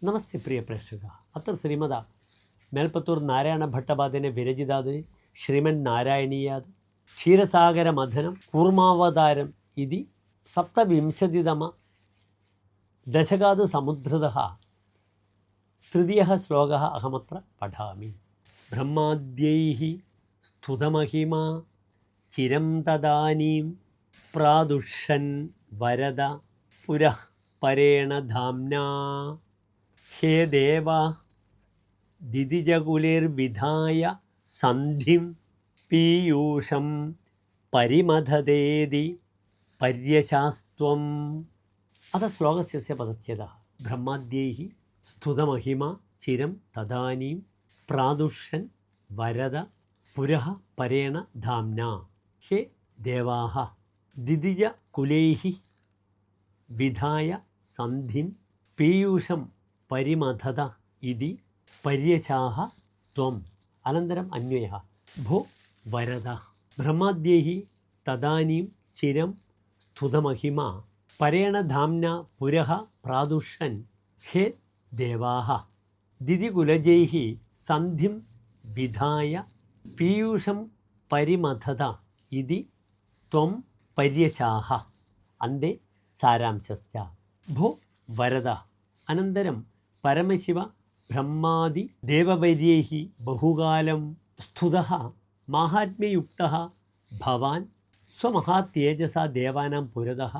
നമസ്തേ പ്രിയ പ്രേക്ഷക. അത്ര ശ്രീമത മേൽപ്പത്തൂർ നാരായണ ഭട്ടപാദനെ വിരചിതാത് ശ്രീമൻ നാരായണീയാത് ക്ഷീരസാഗര മഥനം കൂർമാവതാരം ഇതി സപ്തവിംശതിതമ ദശകാത് സമുദ്രതഃ തൃതീയഃ ശ്ലോകഃ അഹമത്ര പഠാമി. ബ്രഹ്മാദ്യൈഃ സ്തുതമഹിമാ ചിരം തദാനീം പ്രാദുഷൻ വരദ പുരഃ പരേണ ധാംനാ ഹേ ദേവ ദിതിജകുലിർവിധായ സന്ധിം പീയൂഷം പരിമഥതേതി പര്യശാസ്ത്വം. അത ശ്ലോകസ്യ പദച്ഛേദഃ. ബ്രഹ്മാദ്യൈഃ സ്തുതമഹിമ ചിരം തദാനീം പ്രാദുഷൻ വരദ പുരഃ പരേണ ധാംനാ ഹേ ദേവാഃ ദിതിജകുലൈഃ വിധായ സന്ധിം പീയൂഷം പരിമഥത ഇതി പര്യശാഹ ത്വം. അനന്തരം അന്വയഃ. ഭോ വരദ ബ്രഹ്മാദ്യൈഃ തദാനീം ചിരം സ്തുതമഹിമ പരേണ ധാംന പുരഃ പ്രാദുഷൻ ഹേ ദേവാഃ ദിതികുലജൈഃ സന്ധിം വിധായ പീയൂഷം പരിമഥത ഇതി ത്വം പര്യശാഹ. അന്തേ സാരാംശശ്ച. ഭോ വരദ അനന്തരം പരമശിവ ബ്രഹ്മാദി ദേവവര്യൈഃ ബഹുകാലം സ്തുതഃ മാഹാത്മ്യയുക്തഃ ഭവാൻ സ്വമഹാതേജസാ ദേവാനാം പുരതഃ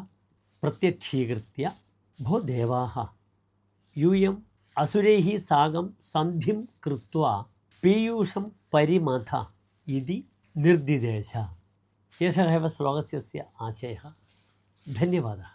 പ്രത്യക്ഷീകൃത്യ ഭോ ദേവാഃ യൂയം അസുരൈഃ സാകം സന്ധിം കൃത്വാ പീയൂഷം പരിമഥ ഇതി നിർദിദേശ. एषः एव श्लोकस्य आशयः. धन्यवादः.